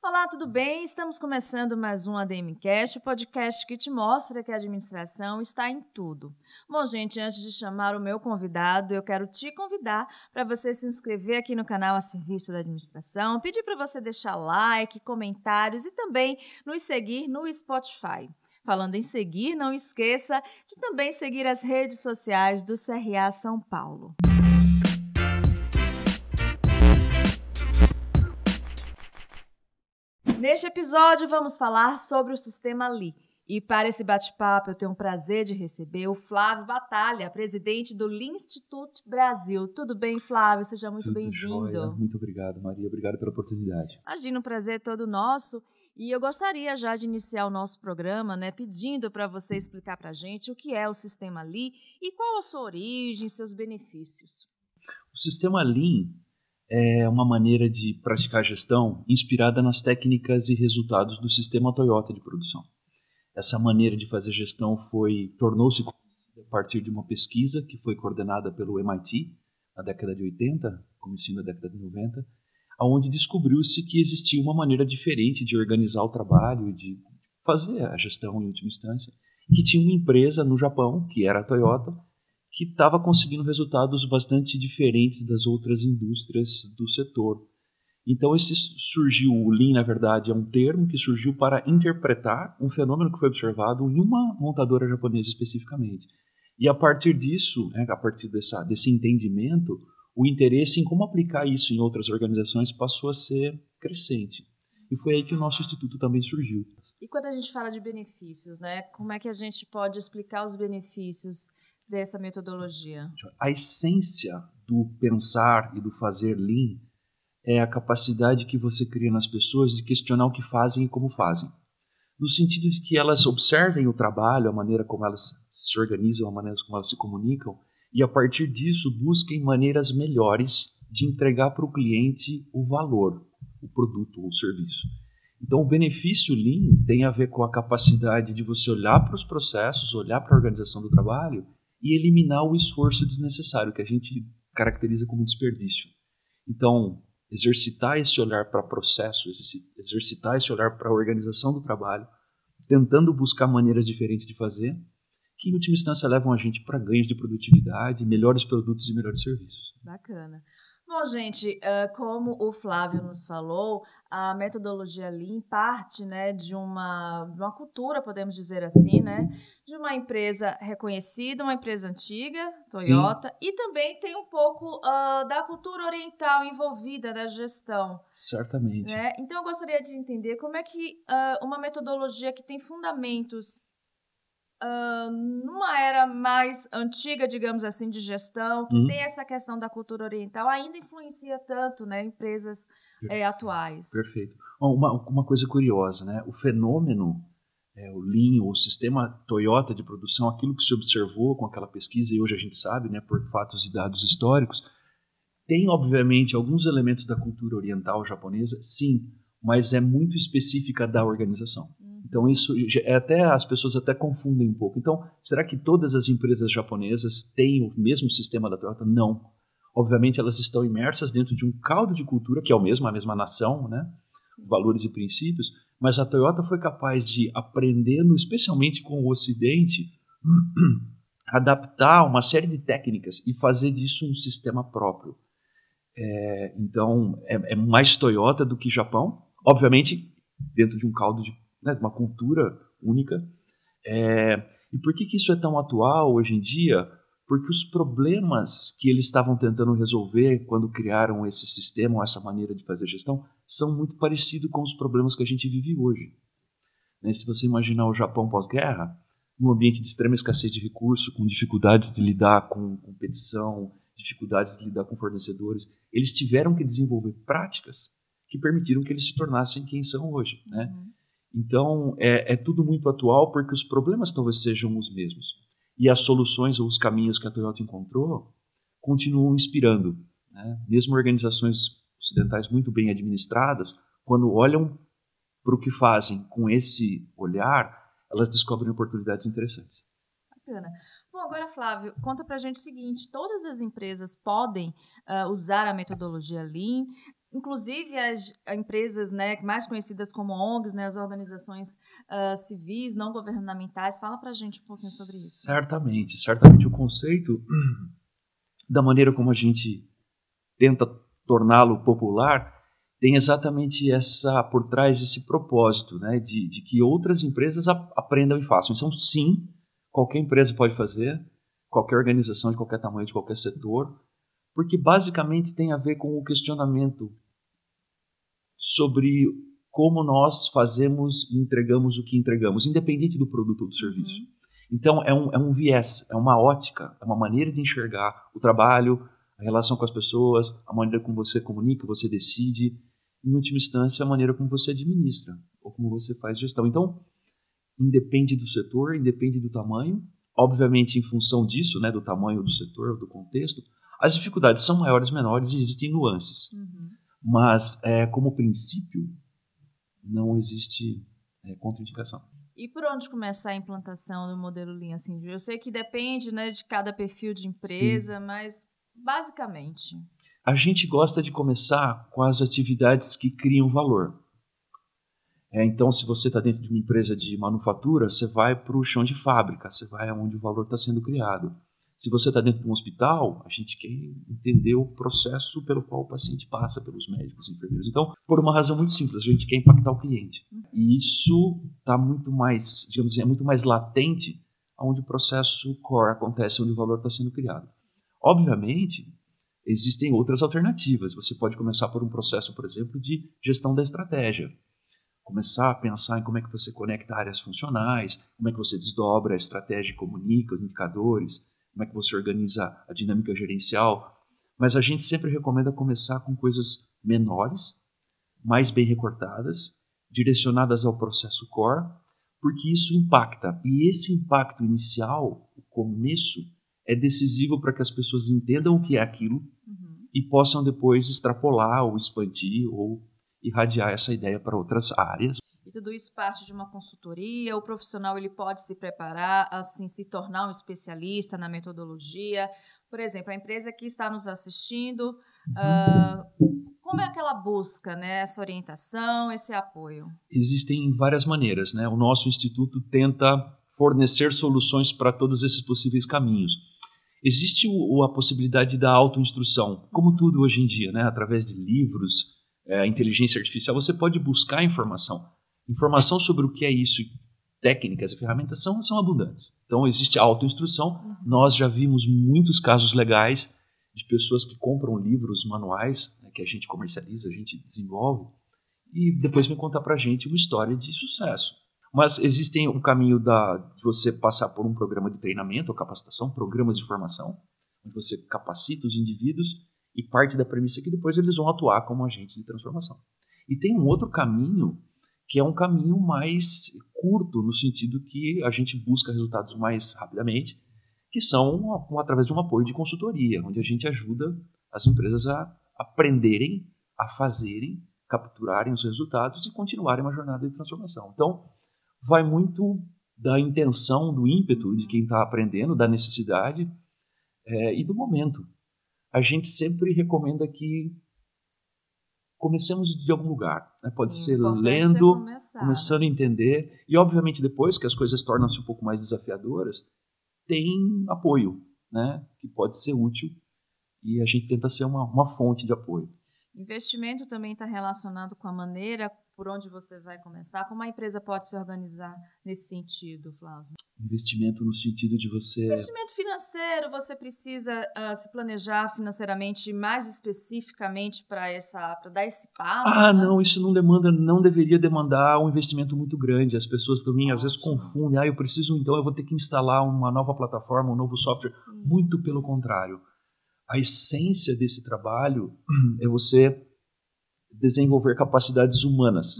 Olá, tudo bem? Estamos começando mais um ADMcast, o podcast que te mostra que a administração está em tudo. Bom, gente, antes de chamar o meu convidado, eu quero te convidar para você se inscrever aqui no canal A Serviço da Administração, pedir para você deixar like, comentários e também nos seguir no Spotify. Falando em seguir, não esqueça de também seguir as redes sociais do CRA São Paulo. Neste episódio, vamos falar sobre o Sistema Lee. E para esse bate-papo, eu tenho o prazer de receber o Flávio Batalha, presidente do Lee Institute Brasil. Tudo bem, Flávio? Seja muito bem-vindo. Jóia. Muito obrigado, Maria. Obrigado pela oportunidade. Imagina, um prazer todo nosso. E eu gostaria já de iniciar o nosso programa, pedindo para você explicar para a gente o que é o Sistema Lee e qual a sua origem, seus benefícios. O Sistema Lean é uma maneira de praticar gestão inspirada nas técnicas e resultados do sistema Toyota de produção. Essa maneira de fazer gestão tornou-se conhecida a partir de uma pesquisa que foi coordenada pelo MIT na década de 80, comecinho da década de 90, onde descobriu-se que existia uma maneira diferente de organizar o trabalho e de fazer a gestão em última instância, que tinha uma empresa no Japão, que era a Toyota, que estava conseguindo resultados bastante diferentes das outras indústrias do setor. Então, o Lean, na verdade, é um termo que surgiu para interpretar um fenômeno que foi observado em uma montadora japonesa especificamente. E a partir disso, a partir desse entendimento, o interesse em como aplicar isso em outras organizações passou a ser crescente. E foi aí que o nosso instituto também surgiu. E quando a gente fala de benefícios, como é que a gente pode explicar os benefícios dessa metodologia? A essência do pensar e do fazer Lean é a capacidade que você cria nas pessoas de questionar o que fazem e como fazem. No sentido de que elas observem o trabalho, a maneira como elas se organizam, a maneira como elas se comunicam, e a partir disso busquem maneiras melhores de entregar para o cliente o valor, o produto ou o serviço. Então, o benefício Lean tem a ver com a capacidade de você olhar para os processos, olhar para a organização do trabalho e eliminar o esforço desnecessário, que a gente caracteriza como desperdício. Então, exercitar esse olhar para processo, exercitar esse olhar para a organização do trabalho, tentando buscar maneiras diferentes de fazer, que em última instância levam a gente para ganhos de produtividade, melhores produtos e melhores serviços. Bacana. Bom, gente, como o Flávio nos falou, a metodologia Lean parte de uma cultura, podemos dizer assim, de uma empresa reconhecida, uma empresa antiga, Toyota, sim, e também tem um pouco da cultura oriental envolvida na gestão. Certamente. Então, eu gostaria de entender como é que uma metodologia que tem fundamentos numa era mais antiga, digamos assim, de gestão, que tem essa questão da cultura oriental, ainda influencia tanto empresas atuais. Perfeito. Uma coisa curiosa, o fenômeno, o Lean, o sistema Toyota de produção, aquilo que se observou com aquela pesquisa, e hoje a gente sabe, por fatos e dados históricos, tem, obviamente, alguns elementos da cultura oriental japonesa, sim, mas é muito específica da organização. Então, isso as pessoas até confundem um pouco. Então, será que todas as empresas japonesas têm o mesmo sistema da Toyota? Não. Obviamente, elas estão imersas dentro de um caldo de cultura, que é a mesma nação, valores e princípios, mas a Toyota foi capaz de, aprendendo, especialmente com o Ocidente, adaptar uma série de técnicas e fazer disso um sistema próprio. Então, é mais Toyota do que Japão, obviamente, dentro de um caldo de uma cultura única. E por que isso é tão atual hoje em dia? Porque os problemas que eles estavam tentando resolver quando criaram esse sistema, ou essa maneira de fazer gestão, são muito parecidos com os problemas que a gente vive hoje. Se você imaginar o Japão pós-guerra, num ambiente de extrema escassez de recursos, com dificuldades de lidar com competição, dificuldades de lidar com fornecedores, eles tiveram que desenvolver práticas que permitiram que eles se tornassem quem são hoje, Então, é tudo muito atual porque os problemas talvez sejam os mesmos. E as soluções ou os caminhos que a Toyota encontrou continuam inspirando. Mesmo organizações ocidentais muito bem administradas, quando olham para o que fazem com esse olhar, elas descobrem oportunidades interessantes. Bacana. Bom, agora, Flávio, conta pra gente o seguinte, todas as empresas podem usar a metodologia Lean? inclusive as empresas, né, mais conhecidas como ONGs, né, as organizações civis, não governamentais. Fala para a gente um pouquinho sobre isso. Certamente o conceito da maneira como a gente tenta torná-lo popular tem exatamente por trás esse propósito, né, de que outras empresas aprendam e façam. Então, sim, qualquer empresa pode fazer, qualquer organização de qualquer tamanho, de qualquer setor, porque basicamente tem a ver com o questionamento sobre como nós fazemos e entregamos o que entregamos, independente do produto ou do serviço. Então, é um viés, é uma ótica, é uma maneira de enxergar o trabalho, a relação com as pessoas, a maneira como você comunica, você decide, em última instância, a maneira como você administra ou como você faz gestão. Então, independe do setor, independe do tamanho, obviamente em função disso, né, do tamanho do setor, do contexto, as dificuldades são maiores, menores e existem nuances. Mas, como princípio, não existe contraindicação. E por onde começar a implantação do modelo Lean? Assim, eu sei que depende, né, de cada perfil de empresa, sim, mas basicamente... A gente gosta de começar com as atividades que criam valor. Então, se você está dentro de uma empresa de manufatura, você vai para o chão de fábrica, você vai onde o valor está sendo criado. Se você está dentro de um hospital, a gente quer entender o processo pelo qual o paciente passa, pelos médicos, enfermeiros. Então, por uma razão muito simples, a gente quer impactar o cliente. E isso está muito mais, digamos assim, é muito mais latente onde o processo core acontece, onde o valor está sendo criado. Obviamente, existem outras alternativas. Você pode começar por um processo, por exemplo, de gestão da estratégia. Começar a pensar em como é que você conecta áreas funcionais, como é que você desdobra a estratégia e comunica os indicadores, como é que você organiza a dinâmica gerencial. Mas a gente sempre recomenda começar com coisas menores, mais bem recortadas, direcionadas ao processo core, porque isso impacta. E esse impacto inicial, o começo, é decisivo para que as pessoas entendam o que é aquilo e possam depois extrapolar ou expandir ou irradiar essa ideia para outras áreas. E tudo isso parte de uma consultoria, o profissional ele pode se preparar, assim, se tornar um especialista na metodologia. Por exemplo, a empresa que está nos assistindo, como é aquela busca, né, essa orientação, esse apoio? Existem várias maneiras, né? O nosso instituto tenta fornecer soluções para todos esses possíveis caminhos. Existe a possibilidade da autoinstrução, como tudo hoje em dia, né? Através de livros, inteligência artificial, você pode buscar informação. Informação sobre o que é isso, técnicas e ferramentas são abundantes. Então, existe a autoinstrução. Nós já vimos muitos casos legais de pessoas que compram livros, manuais, né, que a gente comercializa, a gente desenvolve, e depois vem contar para a gente uma história de sucesso. Mas existem um caminho de você passar por um programa de treinamento ou capacitação, programas de formação, onde você capacita os indivíduos e parte da premissa que depois eles vão atuar como agentes de transformação. E tem um outro caminho, que é um caminho mais curto, no sentido que a gente busca resultados mais rapidamente, que são através de um apoio de consultoria, onde a gente ajuda as empresas a aprenderem, a fazerem, capturarem os resultados e continuarem uma jornada de transformação. Então, vai muito da intenção, do ímpeto de quem está aprendendo, da necessidade e do momento. A gente sempre recomenda que comecemos de algum lugar. Né? Pode ser lendo, começando a entender, e obviamente depois que as coisas tornam-se um pouco mais desafiadoras, tem apoio, né? Que pode ser útil, e a gente tenta ser uma fonte de apoio. Investimento também está relacionado com a maneira por onde você vai começar. Como a empresa pode se organizar nesse sentido, Flávio? Investimento no sentido de você... Investimento financeiro, você precisa se planejar financeiramente mais especificamente para dar esse passo? Né? Não, isso não deveria demandar um investimento muito grande. As pessoas também às vezes confundem. Eu preciso, então eu vou ter que instalar uma nova plataforma, um novo software. Sim. Muito pelo contrário. A essência desse trabalho é você desenvolver capacidades humanas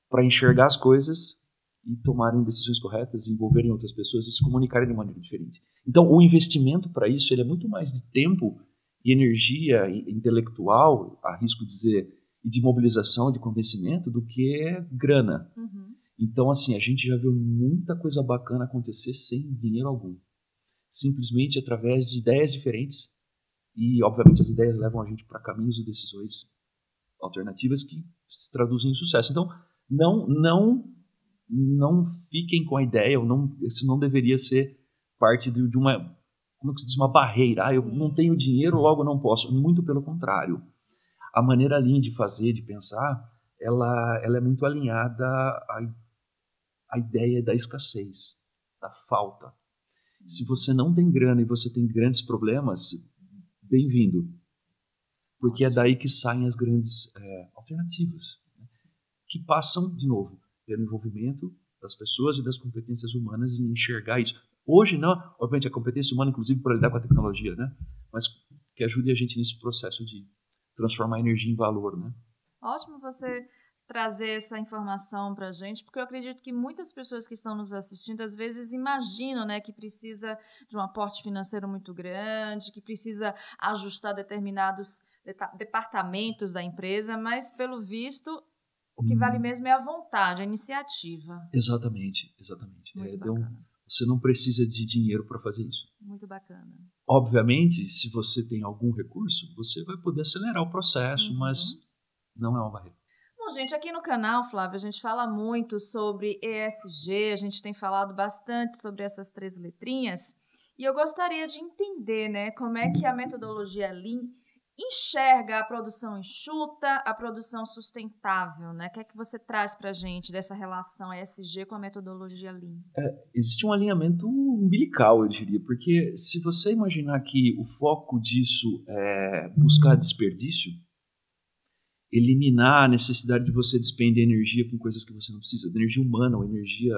para enxergar as coisas e tomarem decisões corretas, envolverem outras pessoas e se comunicarem de maneira diferente. Então, o investimento para isso ele é muito mais de tempo e energia intelectual, arrisco dizer, e de mobilização, de convencimento, do que grana. Então, assim, a gente já viu muita coisa bacana acontecer sem dinheiro algum. Simplesmente através de ideias diferentes e, obviamente, as ideias levam a gente para caminhos e decisões alternativas que se traduzem em sucesso. Então, não fiquem com a ideia, isso não deveria ser parte de uma, como se diz, uma barreira. Eu não tenho dinheiro, logo não posso. Muito pelo contrário. A maneira Lean de fazer, de pensar, ela é muito alinhada à ideia da escassez, da falta. Se você não tem grana e você tem grandes problemas, bem-vindo. Porque é daí que saem as grandes alternativas, né? Que passam, de novo, pelo envolvimento das pessoas e das competências humanas em enxergar isso. Hoje, não, obviamente, a competência humana, inclusive, para lidar com a tecnologia, né? Mas que ajude a gente nesse processo de transformar a energia em valor, né? Ótimo você trazer essa informação para a gente, porque eu acredito que muitas pessoas que estão nos assistindo às vezes imaginam, né, que precisa de um aporte financeiro muito grande, que precisa ajustar determinados departamentos da empresa, mas pelo visto o que vale mesmo é a vontade, a iniciativa. Exatamente. Muito bacana. Você não precisa de dinheiro para fazer isso. Muito bacana. Obviamente, se você tem algum recurso, você vai poder acelerar o processo, mas não é uma barreira. Bom, gente, aqui no canal, Flávio, a gente fala muito sobre ESG, a gente tem falado bastante sobre essas 3 letrinhas, e eu gostaria de entender, né, como é que a metodologia Lean enxerga a produção enxuta, a produção sustentável, né? O que é que você traz para a gente dessa relação ESG com a metodologia Lean? Existe um alinhamento umbilical, eu diria, porque se você imaginar que o foco disso é buscar desperdício, eliminar a necessidade de você despender energia com coisas que você não precisa, de energia humana ou energia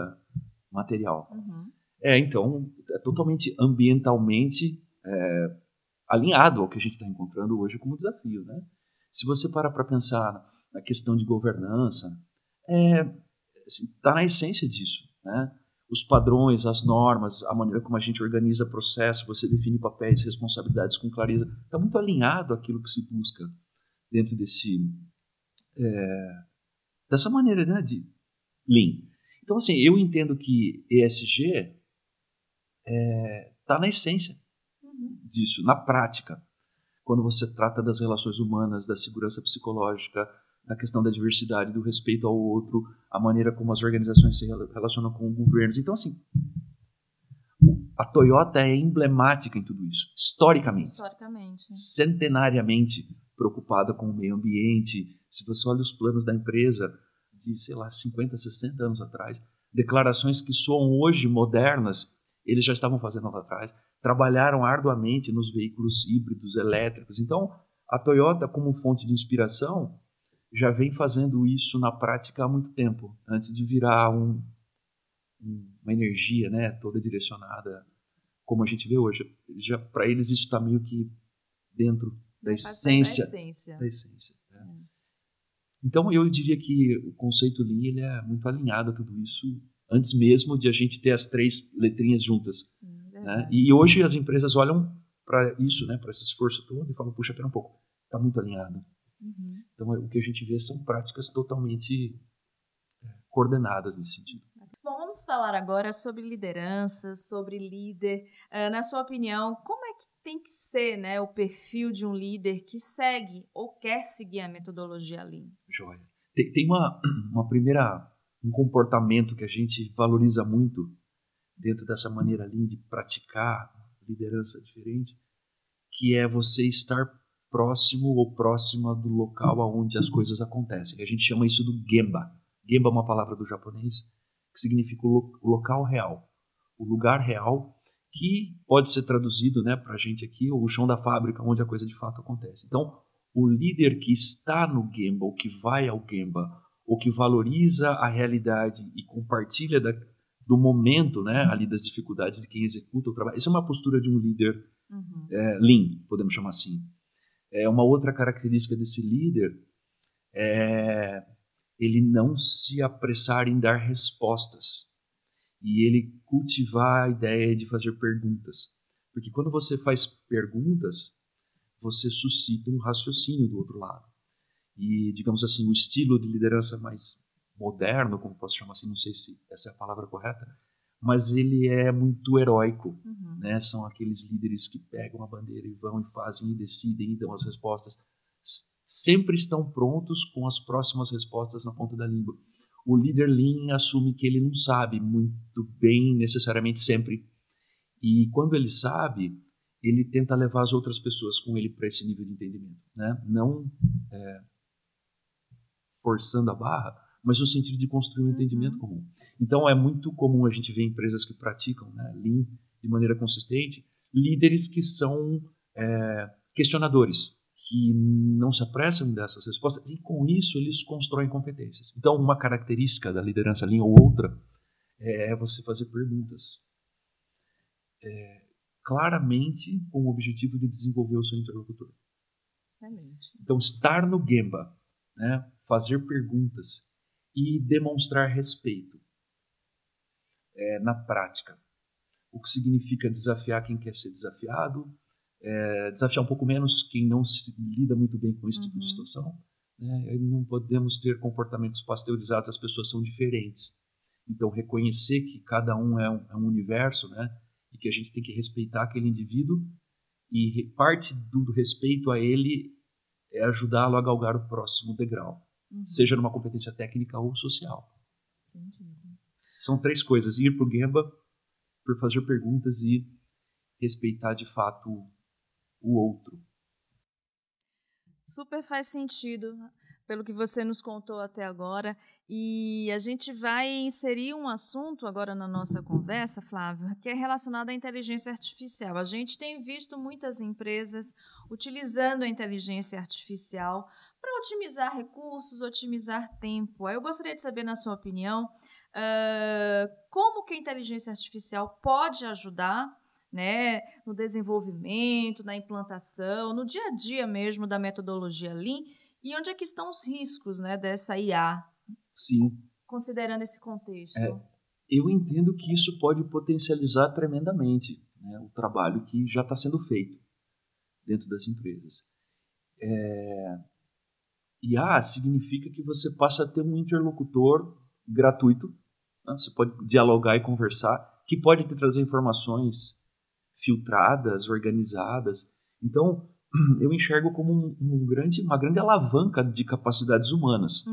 material. Então, é totalmente ambientalmente alinhado ao que a gente está encontrando hoje como desafio, né? Se você parar para pensar na questão de governança, está na essência disso, né? Os padrões, as normas, a maneira como a gente organiza processo, você define papéis e responsabilidades com clareza, está muito alinhado àquilo que se busca dentro dessa maneira, né, de Lean. Então, assim, eu entendo que ESG está na essência disso, na prática. Quando você trata das relações humanas, da segurança psicológica, da questão da diversidade, do respeito ao outro, a maneira como as organizações se relacionam com governos. Então, assim, a Toyota é emblemática em tudo isso, historicamente. Centenariamente preocupada com o meio ambiente. Se você olha os planos da empresa de, 50, 60 anos atrás, declarações que soam hoje modernas, eles já estavam fazendo lá atrás. Trabalharam arduamente nos veículos híbridos, elétricos. Então, a Toyota, como fonte de inspiração, já vem fazendo isso na prática há muito tempo, antes de virar uma energia, né, toda direcionada, como a gente vê hoje. Já para eles isso está meio que dentro da essência. Né? Então eu diria que o conceito Lean ele é muito alinhado a tudo isso, antes mesmo de a gente ter as 3 letrinhas juntas. Sim, né? E hoje as empresas olham para isso, né, para esse esforço todo e falam, puxa, pera um pouco, está muito alinhado. Então, o que a gente vê são práticas totalmente coordenadas nesse sentido. Bom, vamos falar agora sobre liderança, sobre líder. Na sua opinião, como é que tem que ser, né, o perfil de um líder que segue ou quer seguir a metodologia Lean? Joia. Tem um comportamento que a gente valoriza muito dentro dessa maneira Lean de praticar liderança diferente, que é você estar próximo ou próxima do local onde as coisas acontecem. A gente chama isso do Gemba. Gemba é uma palavra do japonês que significa o local real, o lugar real, que pode ser traduzido, né, para a gente aqui, o chão da fábrica, onde a coisa de fato acontece. Então, o líder que está no Gemba, ou que vai ao Gemba, ou que valoriza a realidade e compartilha do momento, né, ali das dificuldades de quem executa o trabalho. Essa é uma postura de um líder Lean, podemos chamar assim. Uma outra característica desse líder é ele não se apressar em dar respostas e ele cultivar a ideia de fazer perguntas. Porque quando você faz perguntas, você suscita um raciocínio do outro lado. E, digamos assim, o estilo de liderança mais moderno, como posso chamar assim, não sei se essa é a palavra correta, mas ele é muito heróico. Né? São aqueles líderes que pegam a bandeira e vão e fazem e decidem e dão as respostas sempre estão prontos com as próximas respostas na ponta da língua. O líder Lean assume que ele não sabe muito bem, necessariamente sempre. E quando ele sabe, ele tenta levar as outras pessoas com ele para esse nível de entendimento, né? Não forçando a barra, mas no sentido de construir um entendimento comum. Então, é muito comum a gente ver empresas que praticam, né, Lean de maneira consistente, líderes que são questionadores, que não se apressam dessas respostas, e com isso eles constroem competências. Então, uma característica da liderança Lean ou outra é você fazer perguntas. Claramente com o objetivo de desenvolver o seu interlocutor. Excelente. Então, estar no Gemba, né, fazer perguntas e demonstrar respeito na prática. O que significa desafiar quem quer ser desafiado, desafiar um pouco menos quem não se lida muito bem com esse tipo de situação. Né? Não podemos ter comportamentos pasteurizados, as pessoas são diferentes. Então, reconhecer que cada um é um universo, né? E que a gente tem que respeitar aquele indivíduo, e parte do respeito a ele é ajudá-lo a galgar o próximo degrau, seja numa competência técnica ou social. Entendi. São 3 coisas: ir para o Gemba, por fazer perguntas e respeitar de fato o outro. Super faz sentido, pelo que você nos contou até agora. E a gente vai inserir um assunto agora na nossa conversa, Flávio, que é relacionado à inteligência artificial. A gente tem visto muitas empresas utilizando a inteligência artificial para otimizar recursos, otimizar tempo. Eu gostaria de saber, na sua opinião, como que a inteligência artificial pode ajudar, né, no desenvolvimento, na implantação, no dia a dia mesmo da metodologia Lean, e onde é que estão os riscos, né, dessa IA? Sim. Considerando esse contexto. Eu entendo que isso pode potencializar tremendamente, né, o trabalho que já está sendo feito dentro das empresas. IA significa que você passa a ter um interlocutor gratuito, né? Você pode dialogar e conversar, que pode te trazer informações filtradas, organizadas. Então, eu enxergo como uma grande alavanca de capacidades humanas.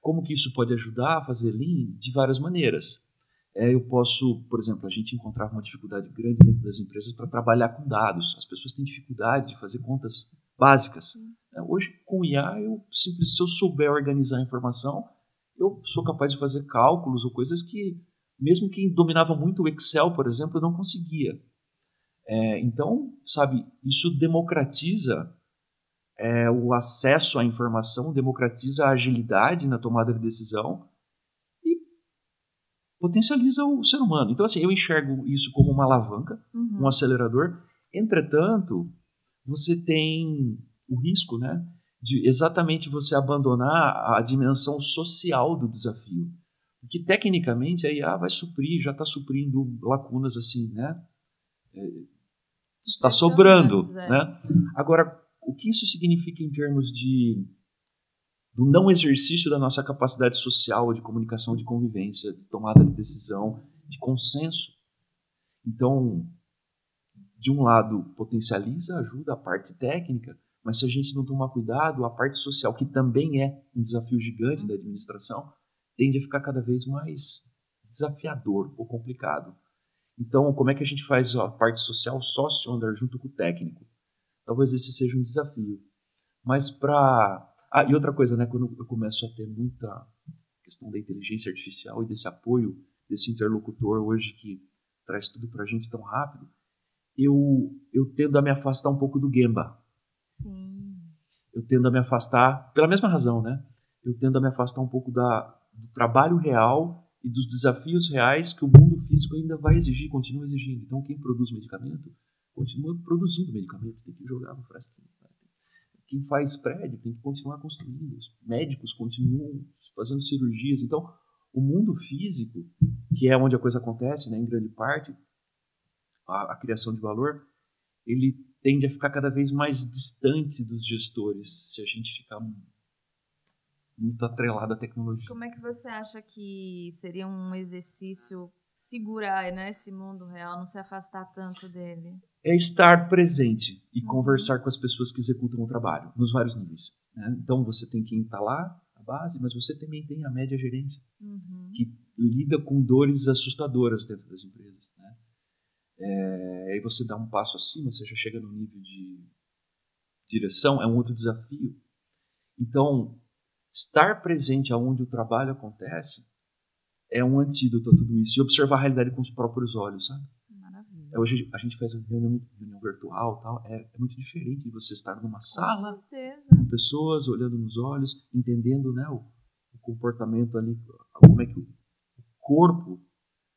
Como que isso pode ajudar a fazer Lean? De várias maneiras. Eu posso, por exemplo, a gente encontrava uma dificuldade grande dentro das empresas para trabalhar com dados. As pessoas têm dificuldade de fazer contas básicas. Hoje, com o IA, se eu souber organizar a informação, eu sou capaz de fazer cálculos ou coisas que, mesmo quem dominava muito o Excel, por exemplo, não conseguia. Então, sabe, isso democratiza o acesso à informação, democratiza a agilidade na tomada de decisão e potencializa o ser humano. Então, assim, eu enxergo isso como uma alavanca, um acelerador. Entretanto, você tem o risco, né, de exatamente você abandonar a dimensão social do desafio. Porque, tecnicamente, a IA vai suprir, já está suprindo lacunas assim, né? Está sobrando, né? Agora, o que isso significa em termos do não exercício da nossa capacidade social, de comunicação, de convivência, de tomada de decisão, de consenso? Então, de um lado, potencializa, ajuda a parte técnica, mas se a gente não tomar cuidado, a parte social, que também é um desafio gigante da administração, tende a ficar cada vez mais desafiador ou complicado. Então, como é que a gente faz a parte social sócio andar junto com o técnico? Talvez esse seja um desafio. Mas e outra coisa, né? Quando eu começo a ter muita questão da inteligência artificial e desse apoio, desse interlocutor hoje que traz tudo pra gente tão rápido, eu tendo a me afastar um pouco do Gemba. Sim. Eu tendo a me afastar, pela mesma razão, né? Eu tendo a me afastar um pouco do trabalho real e dos desafios reais que o mundo físico ainda vai exigir, continua exigindo. Então, quem produz medicamento, continua produzindo medicamento, tem que jogar no frasquinho. Né? Quem faz prédio tem que continuar construindo. Os médicos continuam fazendo cirurgias. Então, o mundo físico, que é onde a coisa acontece, né, em grande parte, a criação de valor, ele tende a ficar cada vez mais distante dos gestores, se a gente ficar muito atrelado à tecnologia. Como é que você acha que seria um exercício segurar, né, esse mundo real, não se afastar tanto dele? é estar presente e conversar com as pessoas que executam o trabalho, nos vários níveis, né? Então, você tem quem está lá, a base, mas você também tem a média gerência, que lida com dores assustadoras dentro das empresas, né? Aí você dá um passo acima, você já chega no nível de direção, é um outro desafio. Então, estar presente aonde o trabalho acontece é um antídoto a tudo isso. E observar a realidade com os próprios olhos, sabe? Maravilha. Hoje a gente faz reunião virtual, tal. É muito diferente de você estar numa sala Com certeza. com pessoas, olhando nos olhos, entendendo, né, o comportamento ali, como é que o corpo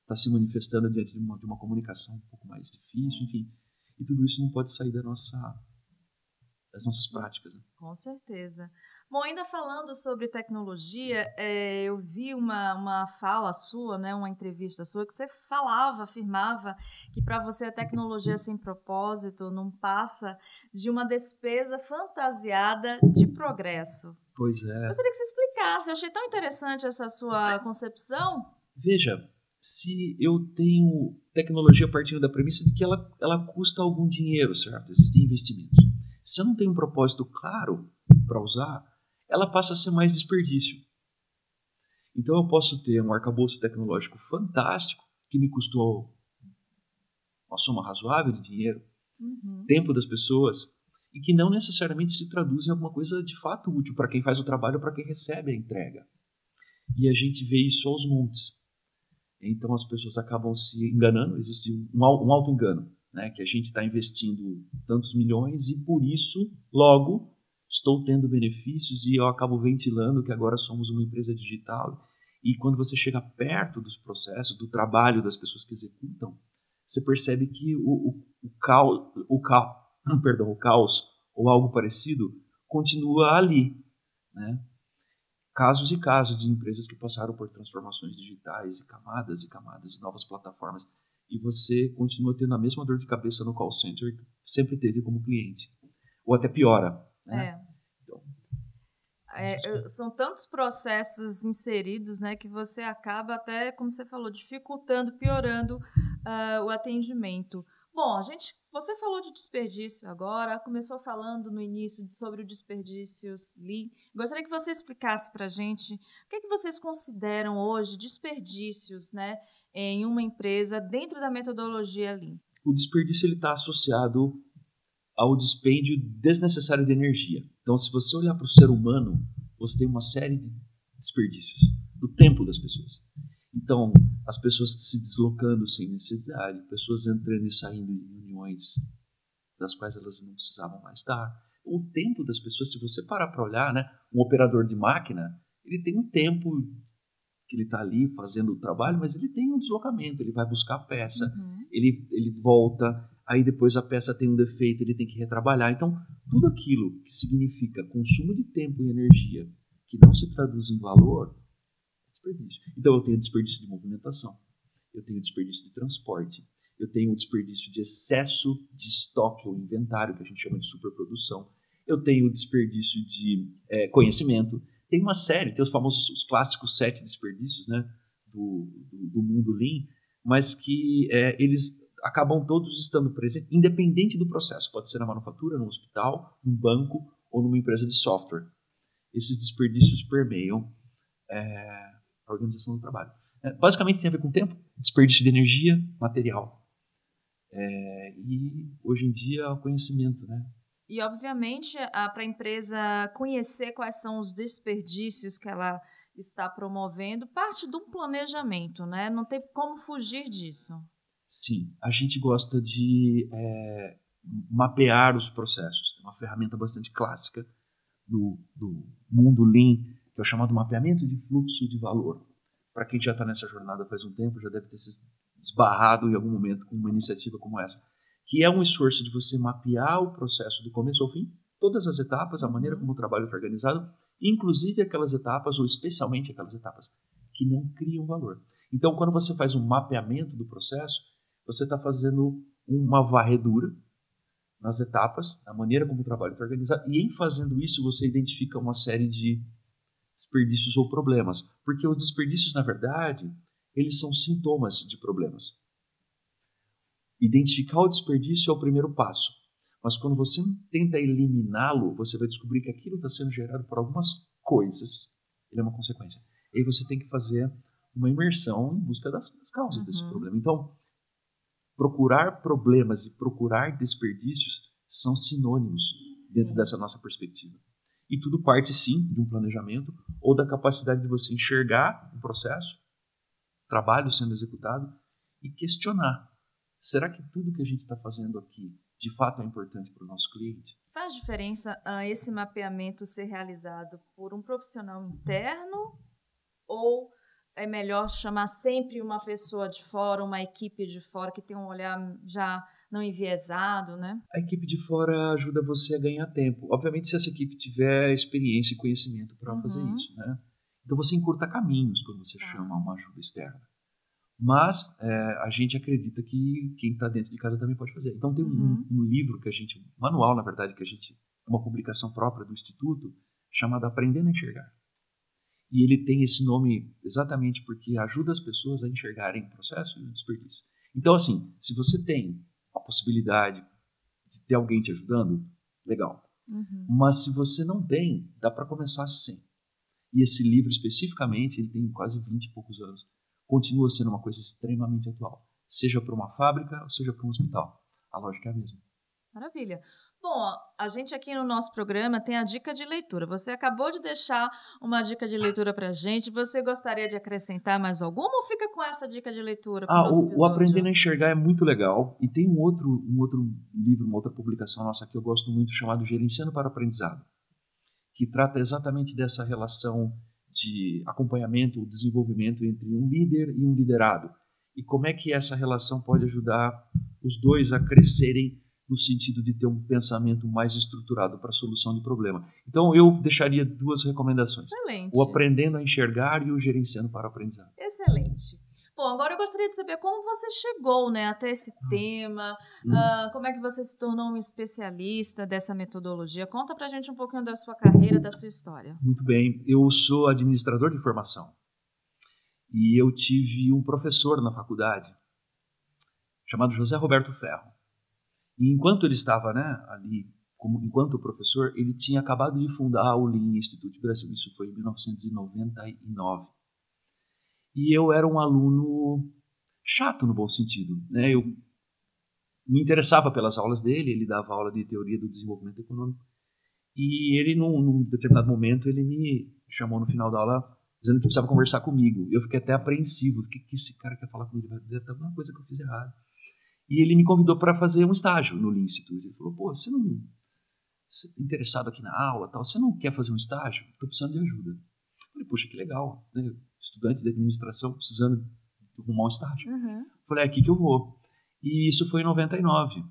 está se manifestando diante de uma comunicação um pouco mais difícil, enfim. E tudo isso não pode sair das nossas práticas, né? Com certeza. Bom, ainda falando sobre tecnologia, eu vi uma fala sua, né, uma entrevista sua, que você afirmava que para você a tecnologia sem propósito não passa de uma despesa fantasiada de progresso. Pois é. Gostaria que você explicasse, eu achei tão interessante essa sua concepção. Veja, se eu tenho tecnologia partindo da premissa de que ela custa algum dinheiro, certo? Existem investimentos. Se eu não tenho um propósito claro para usar, ela passa a ser mais desperdício. Então eu posso ter um arcabouço tecnológico fantástico que me custou uma soma razoável de dinheiro, tempo das pessoas, e que não necessariamente se traduz em alguma coisa de fato útil para quem faz o trabalho ou para quem recebe a entrega. E a gente vê isso aos montes. Então as pessoas acabam se enganando, existe um auto-engano, né? Que a gente está investindo tantos milhões e por isso, logo, estou tendo benefícios e eu acabo ventilando que agora somos uma empresa digital. E quando você chega perto dos processos, do trabalho das pessoas que executam, você percebe que o caos ou algo parecido continua ali, né? Casos e casos de empresas que passaram por transformações digitais e camadas e novas plataformas. E você continua tendo a mesma dor de cabeça no call center que sempre teve como cliente. Ou até piora, né? Então, são tantos processos inseridos, né, que você acaba até, como você falou, dificultando, piorando o atendimento. Bom, você falou de desperdício agora, começou falando no início sobre o desperdícios Lean. Gostaria que você explicasse para a gente o que vocês consideram hoje desperdícios, né, em uma empresa dentro da metodologia Lean. O desperdício está associado ao dispêndio desnecessário de energia. Então, se você olhar para o ser humano, você tem uma série de desperdícios do tempo das pessoas. Então, as pessoas se deslocando sem necessidade, pessoas entrando e saindo em reuniões das quais elas não precisavam mais estar. O tempo das pessoas, se você parar para olhar, né, um operador de máquina, ele tem um tempo que ele está ali fazendo o trabalho, mas ele tem um deslocamento, ele vai buscar a peça, ele volta, aí depois a peça tem um defeito, ele tem que retrabalhar. Então, tudo aquilo que significa consumo de tempo e energia que não se traduz em valor, é desperdício. Então, eu tenho desperdício de movimentação, eu tenho desperdício de transporte, eu tenho desperdício de excesso de estoque ou inventário, que a gente chama de superprodução, eu tenho desperdício de conhecimento. Tem uma série, tem os clássicos 7 desperdícios, né, do mundo Lean, mas que eles acabam todos estando presentes, independente do processo. Pode ser na manufatura, no hospital, num banco ou numa empresa de software. Esses desperdícios permeiam a organização do trabalho. Basicamente tem a ver com tempo, desperdício de energia, material. E hoje em dia o conhecimento, né? E, obviamente, para a empresa conhecer quais são os desperdícios que ela está promovendo, parte de um planejamento, né? Não tem como fugir disso. Sim, a gente gosta de mapear os processos. Tem uma ferramenta bastante clássica do mundo Lean, que é o chamado mapeamento de fluxo de valor. Para quem já está nessa jornada faz um tempo, já deve ter se esbarrado em algum momento com uma iniciativa como essa, que é um esforço de você mapear o processo do começo ao fim, todas as etapas, a maneira como o trabalho está organizado, inclusive aquelas etapas, ou especialmente aquelas etapas que não criam valor. Então, quando você faz um mapeamento do processo, você está fazendo uma varredura nas etapas, na maneira como o trabalho está organizado, e em fazendo isso você identifica uma série de desperdícios ou problemas, porque os desperdícios, na verdade, eles são sintomas de problemas. Identificar o desperdício é o primeiro passo. Mas quando você tenta eliminá-lo, você vai descobrir que aquilo está sendo gerado por algumas coisas. Ele é uma consequência. E aí você tem que fazer uma imersão em busca das causas desse problema. Então, procurar problemas e procurar desperdícios são sinônimos dentro dessa nossa perspectiva. E tudo parte, sim, de um planejamento ou da capacidade de você enxergar o processo, trabalho sendo executado e questionar. Será que tudo que a gente está fazendo aqui de fato é importante para o nosso cliente? Faz diferença esse mapeamento ser realizado por um profissional interno ou é melhor chamar sempre uma pessoa de fora, uma equipe de fora que tem um olhar já não enviesado, né? A equipe de fora ajuda você a ganhar tempo. Obviamente, se essa equipe tiver experiência e conhecimento para fazer isso, né? Então, você encurta caminhos quando você chama uma ajuda externa. Mas a gente acredita que quem está dentro de casa também pode fazer. Então, tem um livro que a gente, um manual, na verdade, que a gente, uma publicação própria do Instituto, chamada Aprendendo a Enxergar. E ele tem esse nome exatamente porque ajuda as pessoas a enxergarem o processo e o desperdício. Então, assim, se você tem a possibilidade de ter alguém te ajudando, legal. Mas se você não tem, dá para começar sem. E esse livro especificamente, ele tem quase 20 e poucos anos, continua sendo uma coisa extremamente atual. Seja para uma fábrica, ou seja para um hospital. A lógica é a mesma. Maravilha. Bom, a gente aqui no nosso programa tem a dica de leitura. Você acabou de deixar uma dica de leitura para a gente. Você gostaria de acrescentar mais alguma ou fica com essa dica de leitura para o nosso episódio? O Aprendendo a Enxergar é muito legal. E tem um outro livro, uma outra publicação nossa que eu gosto muito, chamado Gerenciando para o Aprendizado, que trata exatamente dessa relação de acompanhamento, desenvolvimento entre um líder e um liderado. E como é que essa relação pode ajudar os dois a crescerem no sentido de ter um pensamento mais estruturado para a solução de problema. Então, eu deixaria 2 recomendações. Excelente. O Aprendendo a Enxergar e o Gerenciando para o Aprendizado. Excelente. Bom, agora eu gostaria de saber como você chegou, né, até esse tema, como é que você se tornou um especialista dessa metodologia. Conta pra gente um pouquinho da sua carreira, da sua história. Muito bem. Eu sou administrador de formação e eu tive um professor na faculdade chamado José Roberto Ferro. E enquanto ele estava ali, enquanto professor, ele tinha acabado de fundar o Lean Institute Brasil. Isso foi em 1999. E eu era um aluno chato no bom sentido, né? Eu me interessava pelas aulas dele, ele dava aula de teoria do desenvolvimento econômico. E ele, num determinado momento, ele me chamou no final da aula dizendo que precisava conversar comigo. Eu fiquei até apreensivo. O que esse cara quer falar comigo? Deve ter alguma coisa que eu fiz errado. E ele me convidou para fazer um estágio no Lean Institute. Ele falou, você está interessado aqui na aula, tal, você não quer fazer um estágio? Estou precisando de ajuda. Eu falei, poxa, que legal, né? Estudante de administração precisando de arrumar um estágio. Falei, é aqui que eu vou. E isso foi em 99.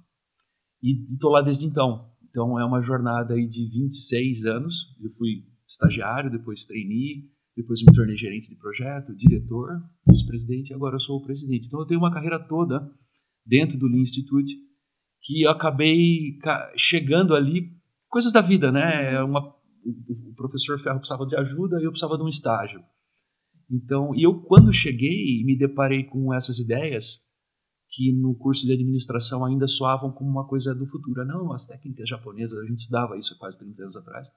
E estou lá desde então. Então é uma jornada aí de 26 anos. Eu fui estagiário, depois trainee, depois me tornei gerente de projeto, diretor, vice-presidente, e agora eu sou o presidente. Então eu tenho uma carreira toda dentro do Lean Institute, que eu acabei chegando ali, coisas da vida, né? O professor Ferro precisava de ajuda e eu precisava de um estágio. Então, e eu quando cheguei me deparei com essas ideias que no curso de administração ainda soavam como uma coisa do futuro. Não, as técnicas japonesas, a gente estudava isso há quase 30 anos atrás.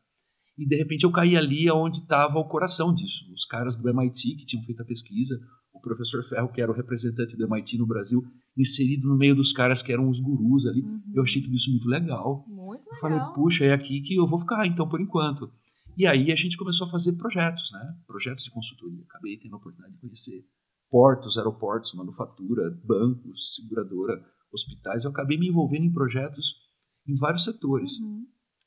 E de repente eu caí ali onde estava o coração disso. Os caras do MIT que tinham feito a pesquisa, o professor Ferro, que era o representante do MIT no Brasil, inserido no meio dos caras que eram os gurus ali. Eu achei tudo isso muito legal. Muito legal. Eu falei, puxa, é aqui que eu vou ficar então por enquanto. E aí a gente começou a fazer projetos, né? Projetos de consultoria. Acabei tendo a oportunidade de conhecer portos, aeroportos, manufatura, bancos, seguradora, hospitais. Eu acabei me envolvendo em projetos em vários setores.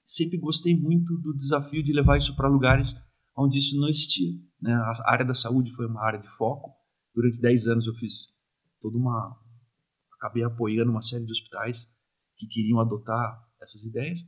Sempre gostei muito do desafio de levar isso para lugares onde isso não existia, né? A área da saúde foi uma área de foco. Durante 10 anos eu fiz acabei apoiando uma série de hospitais que queriam adotar essas ideias.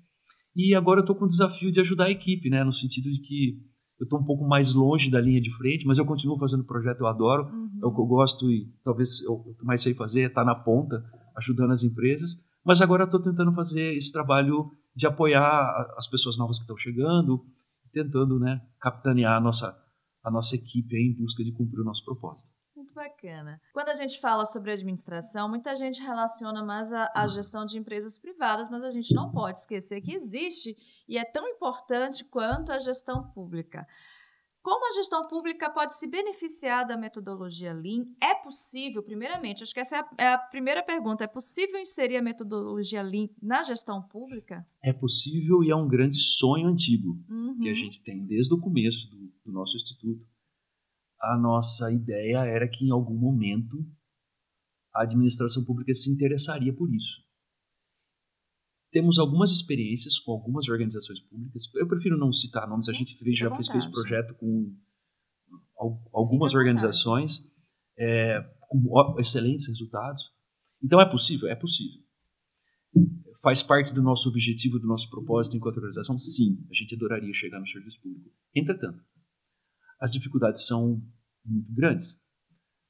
E agora eu estou com o desafio de ajudar a equipe, né? No sentido de que eu estou um pouco mais longe da linha de frente, mas eu continuo fazendo projeto, eu adoro, é o que eu gosto e talvez o que mais sei fazer é estar na ponta, ajudando as empresas. Mas agora eu estou tentando fazer esse trabalho de apoiar as pessoas novas que estão chegando, tentando, né, capitanear a nossa equipe aí em busca de cumprir o nosso propósito. Muito bacana. Quando a gente fala sobre administração, muita gente relaciona mais a gestão de empresas privadas, mas a gente não pode esquecer que existe e é tão importante quanto a gestão pública. Como a gestão pública pode se beneficiar da metodologia Lean? É possível, primeiramente, acho que essa é a primeira pergunta, é possível inserir a metodologia Lean na gestão pública? É possível e é um grande sonho antigo que a gente tem desde o começo do nosso instituto. A nossa ideia era que em algum momento a administração pública se interessaria por isso. Temos algumas experiências com algumas organizações públicas. Eu prefiro não citar nomes, a gente já fez projeto com algumas organizações com excelentes resultados. Então é possível? É possível. Faz parte do nosso objetivo, do nosso propósito enquanto organização? Sim, a gente adoraria chegar no serviço público. Entretanto, as dificuldades são muito grandes,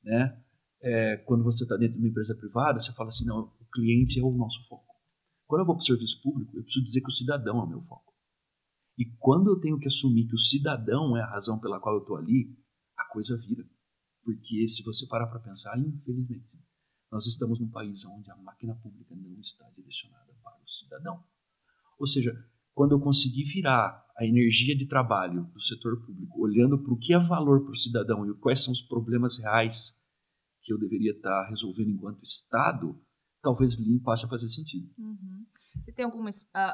né? Quando você está dentro de uma empresa privada, você fala assim, não, o cliente é o nosso foco. Quando eu vou para o serviço público, eu preciso dizer que o cidadão é o meu foco. E quando eu tenho que assumir que o cidadão é a razão pela qual eu estou ali, a coisa vira. Porque se você parar para pensar, infelizmente, nós estamos num país onde a máquina pública não está direcionada para o cidadão. Ou seja, quando eu conseguir virar a energia de trabalho do setor público, olhando para o que é valor para o cidadão e quais são os problemas reais que eu deveria estar resolvendo enquanto Estado, talvez Lean passe a fazer sentido. Você tem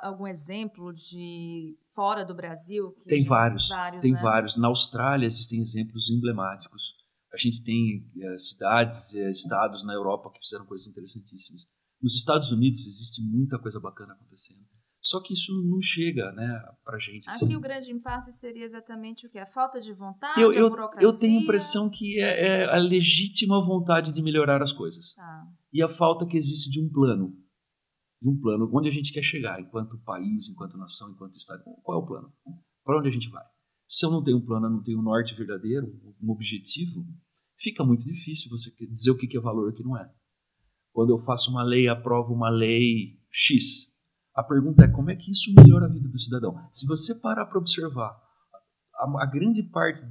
algum exemplo de fora do Brasil? Tem vários. Tem né? vários. Na Austrália existem exemplos emblemáticos. A gente tem cidades, estados na Europa que fizeram coisas interessantíssimas. Nos Estados Unidos existe muita coisa bacana acontecendo. Só que isso não chega, né, pra gente. Aqui assim. O grande impasse seria exatamente o quê? A falta de vontade, a burocracia? Eu tenho a impressão que é a legítima vontade de melhorar as coisas. E a falta que existe de um plano. Onde a gente quer chegar, enquanto país, enquanto nação, enquanto Estado. Qual é o plano? Para onde a gente vai? Se eu não tenho um plano, não tenho um norte verdadeiro, um objetivo, fica muito difícil você dizer o que é valor e o que não é. Quando eu faço uma lei, aprovo uma lei X, a pergunta é como é que isso melhora a vida do cidadão? Se você parar para observar, a grande parte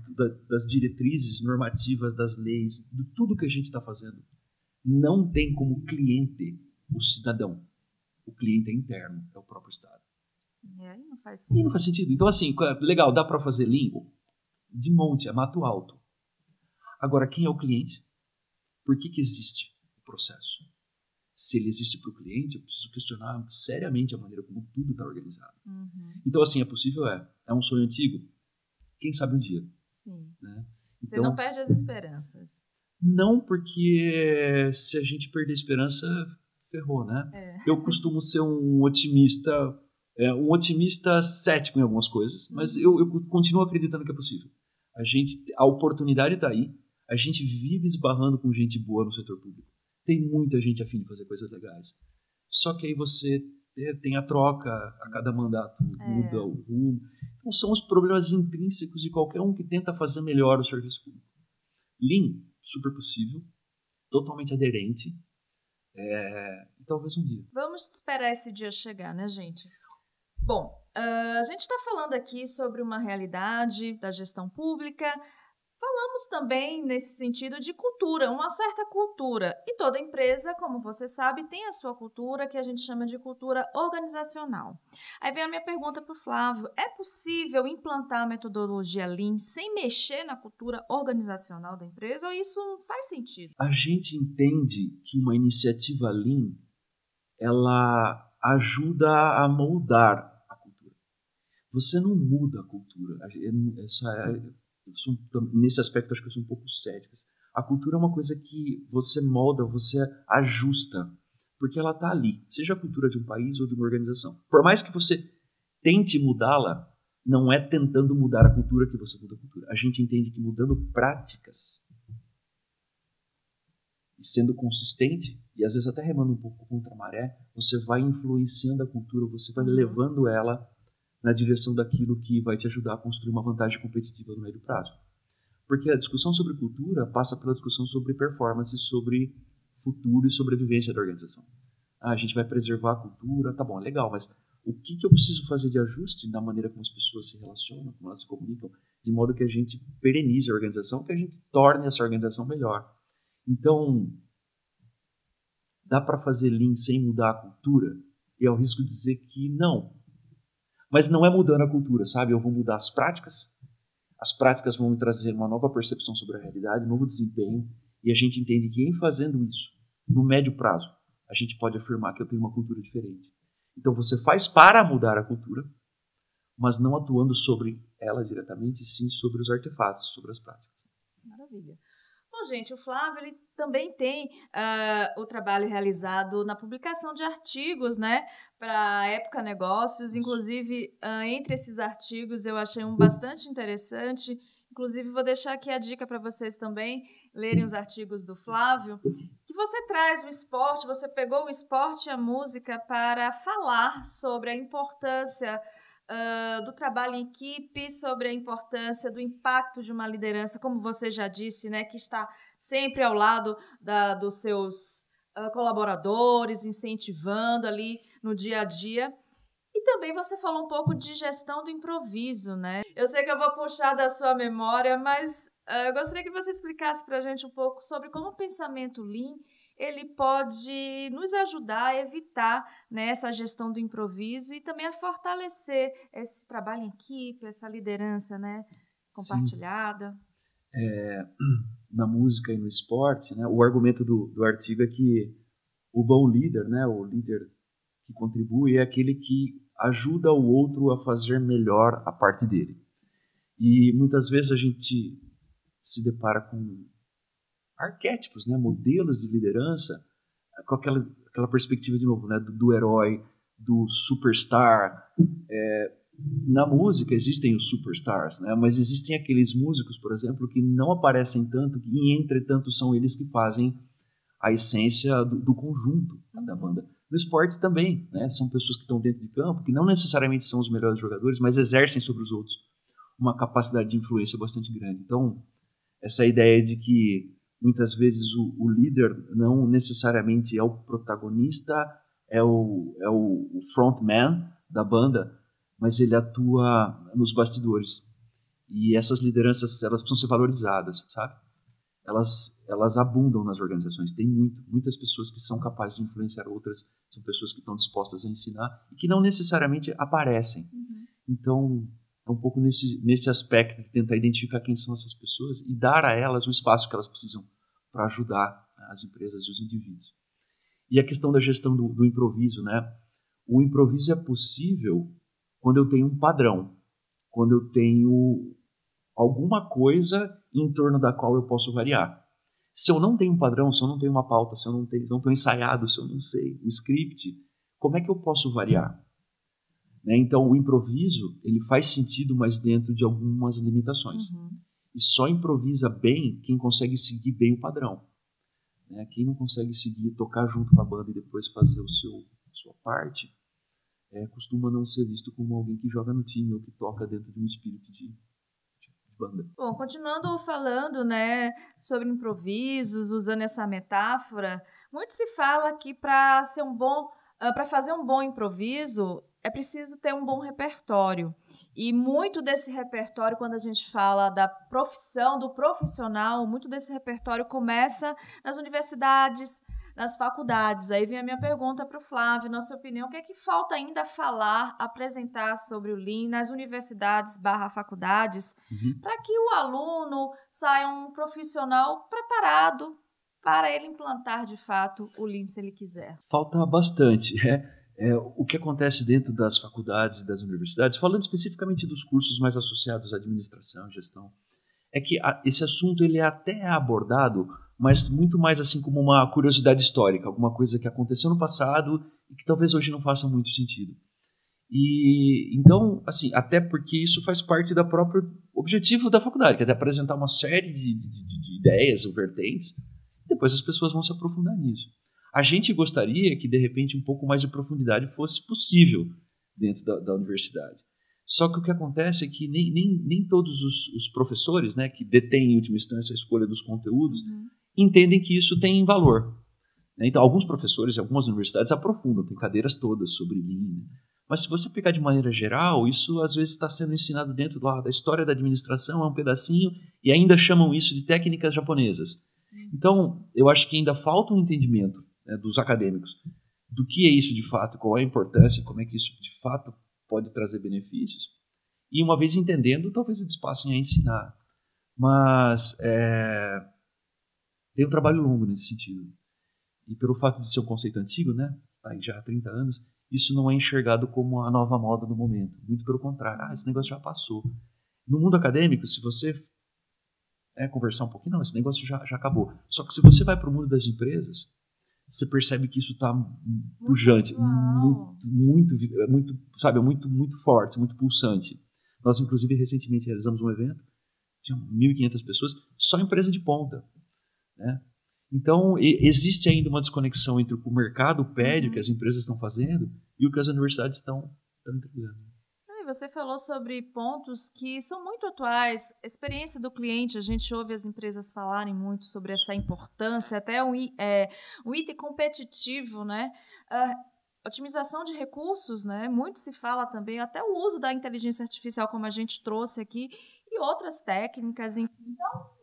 das diretrizes normativas, das leis, de tudo que a gente está fazendo, não tem como cliente o cidadão. O cliente é interno, é o próprio Estado. E aí não faz sentido. E não faz sentido. Então, assim, legal, dá para fazer Lean? De monte, é mato alto. Agora, quem é o cliente? Por que existe o processo? Se ele existe para o cliente, eu preciso questionar seriamente a maneira como tudo está organizado. Então, assim, é possível? É um sonho antigo? Quem sabe um dia. Sim. Né? Você não perde as esperanças. Não, porque se a gente perder a esperança, ferrou, né? Eu costumo ser um otimista cético em algumas coisas, mas eu continuo acreditando que é possível. A oportunidade está aí, a gente vive esbarrando com gente boa no setor público. Tem muita gente a fim de fazer coisas legais. Só que aí você tem a troca, a cada mandato muda o rumo. Então são os problemas intrínsecos de qualquer um que tenta fazer melhor o serviço público. Lean, super possível, totalmente aderente, e talvez um dia. Vamos esperar esse dia chegar, né, gente? Bom, a gente está falando aqui sobre uma realidade da gestão pública. Falamos também nesse sentido de cultura, uma certa cultura. E toda empresa, como você sabe, tem a sua cultura, que a gente chama de cultura organizacional. Aí vem a minha pergunta para o Flávio. É possível implantar a metodologia Lean sem mexer na cultura organizacional da empresa ou isso não faz sentido? A gente entende que uma iniciativa Lean, ela ajuda a moldar a cultura. Você não muda a cultura. Nesse aspecto, acho que eu sou um pouco cético. A cultura é uma coisa que você molda, você ajusta, porque ela está ali, seja a cultura de um país ou de uma organização. Por mais que você tente mudá-la, não é tentando mudar a cultura que você muda a cultura. A gente entende que mudando práticas e sendo consistente, e às vezes até remando um pouco contra a maré, você vai influenciando a cultura, você vai levando ela na direção daquilo que vai te ajudar a construir uma vantagem competitiva no médio prazo. Porque a discussão sobre cultura passa pela discussão sobre performance, sobre futuro e sobrevivência da organização. A gente vai preservar a cultura, tá bom, legal, mas o que eu preciso fazer de ajuste na maneira como as pessoas se relacionam, como elas se comunicam, de modo que a gente perenize a organização, que a gente torne essa organização melhor. Então, dá para fazer Lean sem mudar a cultura? E é o risco de dizer que não. Mas não é mudando a cultura, sabe? Eu vou mudar as práticas vão me trazer uma nova percepção sobre a realidade, um novo desempenho, e a gente entende que em fazendo isso, no médio prazo, a gente pode afirmar que eu tenho uma cultura diferente. Então você faz para mudar a cultura, mas não atuando sobre ela diretamente, sim sobre os artefatos, sobre as práticas. Maravilha. Bom, gente, o Flávio ele também tem o trabalho realizado na publicação de artigos, né, para a Época Negócios. Inclusive, entre esses artigos, eu achei um bastante interessante. Inclusive, vou deixar aqui a dica para vocês também lerem os artigos do Flávio, que você traz o esporte, você pegou o esporte e a música para falar sobre a importância do trabalho em equipe, sobre a importância do impacto de uma liderança, como você já disse, né, que está sempre ao lado dos seus colaboradores, incentivando ali no dia a dia. E também você falou um pouco de gestão do improviso, né? Eu sei que eu vou puxar da sua memória, mas eu gostaria que você explicasse para a gente um pouco sobre como o pensamento Lean ele pode nos ajudar a evitar, né, essa gestão do improviso e também a fortalecer esse trabalho em equipe, essa liderança, né, compartilhada. Na música e no esporte, né, o argumento do artigo é que o bom líder, né, o líder que contribui, é aquele que ajuda o outro a fazer melhor a parte dele. E muitas vezes a gente se depara com arquétipos, né, modelos de liderança, com aquela perspectiva de novo, né, do herói, do superstar. Na música existem os superstars, né, mas existem aqueles músicos, por exemplo, que não aparecem tanto e entretanto são eles que fazem a essência do conjunto da banda. No esporte também, né, são pessoas que estão dentro de campo, que não necessariamente são os melhores jogadores, mas exercem sobre os outros uma capacidade de influência bastante grande. Então, essa ideia de que muitas vezes o líder não necessariamente é o protagonista, é o frontman da banda, mas ele atua nos bastidores. E essas lideranças, elas precisam ser valorizadas, sabe? Elas abundam nas organizações. Tem muitas pessoas que são capazes de influenciar outras, são pessoas que estão dispostas a ensinar e que não necessariamente aparecem. Então, é um pouco nesse aspecto de tentar identificar quem são essas pessoas e dar a elas o espaço que elas precisam para ajudar as empresas e os indivíduos. E a questão da gestão do improviso, né? O improviso é possível quando eu tenho um padrão, quando eu tenho alguma coisa em torno da qual eu posso variar. Se eu não tenho um padrão, se eu não tenho uma pauta, se eu não estou ensaiado, se eu não sei o script, como é que eu posso variar? Né? Então, o improviso ele faz sentido, mas dentro de algumas limitações. E só improvisa bem quem consegue seguir bem o padrão. Né? Quem não consegue seguir, tocar junto com a banda e depois fazer a sua parte, costuma não ser visto como alguém que joga no time ou que toca dentro de um espírito de banda. Bom, continuando falando, né, sobre improvisos, usando essa metáfora, muito se fala que para fazer um bom improviso é preciso ter um bom repertório. E muito desse repertório, quando a gente fala da profissão, do profissional, muito desse repertório começa nas universidades, nas faculdades. Aí vem a minha pergunta para o Flávio, na sua opinião, o que é que falta ainda falar, apresentar sobre o Lean nas universidades/faculdades, para que o aluno saia um profissional preparado para ele implantar, de fato, o Lean se ele quiser? Falta bastante. O que acontece dentro das faculdades e das universidades, falando especificamente dos cursos mais associados à administração, gestão, é que esse assunto ele até é abordado, mas muito mais assim como uma curiosidade histórica, alguma coisa que aconteceu no passado e que talvez hoje não faça muito sentido. E então, assim, até porque isso faz parte do próprio objetivo da faculdade, que é de apresentar uma série de ideias ou vertentes, e depois as pessoas vão se aprofundar nisso. A gente gostaria que, de repente, um pouco mais de profundidade fosse possível dentro da universidade. Só que o que acontece é que nem todos os professores, né, que detêm, em última instância, a escolha dos conteúdos, entendem que isso tem valor. Então, alguns professores e algumas universidades aprofundam, tem cadeiras todas sobre Lean. Mas se você pegar de maneira geral, isso às vezes está sendo ensinado dentro da história da administração, é um pedacinho, e ainda chamam isso de técnicas japonesas. Então, eu acho que ainda falta um entendimento, né, dos acadêmicos do que é isso de fato, qual é a importância, como é que isso de fato pode trazer benefícios. E uma vez entendendo, talvez eles passem a ensinar. Mas tem um trabalho longo nesse sentido. E pelo fato de ser um conceito antigo, né, tá aí já há 30 anos, isso não é enxergado como a nova moda do momento. Muito pelo contrário, esse negócio já passou. No mundo acadêmico, se você conversar um pouquinho, não, esse negócio já acabou. Só que se você vai para o mundo das empresas, você percebe que isso está pujante, muito forte, muito pulsante. Nós, inclusive, recentemente realizamos um evento, tinha 1.500 pessoas, só empresa de ponta, né? Então, existe ainda uma desconexão entre o que o mercado pede, o que as empresas estão fazendo, e o que as universidades estão entregando. Você falou sobre pontos que são muito atuais. Experiência do cliente, a gente ouve as empresas falarem muito sobre essa importância, até um item competitivo, né? Otimização de recursos, né? Muito se fala também, até o uso da inteligência artificial, como a gente trouxe aqui, e outras técnicas. Então,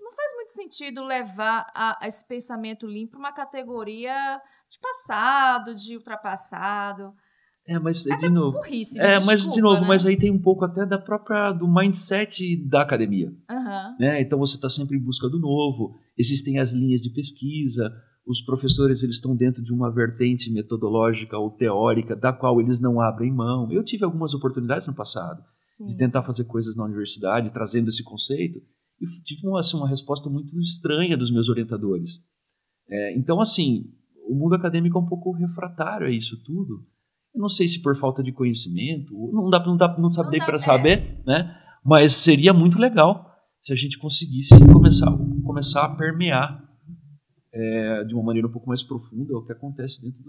não faz muito sentido levar esse pensamento Lean para uma categoria de passado, de ultrapassado. Mas de novo. Né? Mas aí tem um pouco até do mindset da academia. Né? Então você está sempre em busca do novo. Existem as linhas de pesquisa. Os professores eles estão dentro de uma vertente metodológica ou teórica da qual eles não abrem mão. Eu tive algumas oportunidades no passado de tentar fazer coisas na universidade, trazendo esse conceito, e tive uma resposta muito estranha dos meus orientadores. Então, assim, o mundo acadêmico é um pouco refratário a isso tudo. Eu não sei se por falta de conhecimento, não sabe para saber, né? Mas seria muito legal se a gente conseguisse começar a permear de uma maneira um pouco mais profunda o que acontece dentro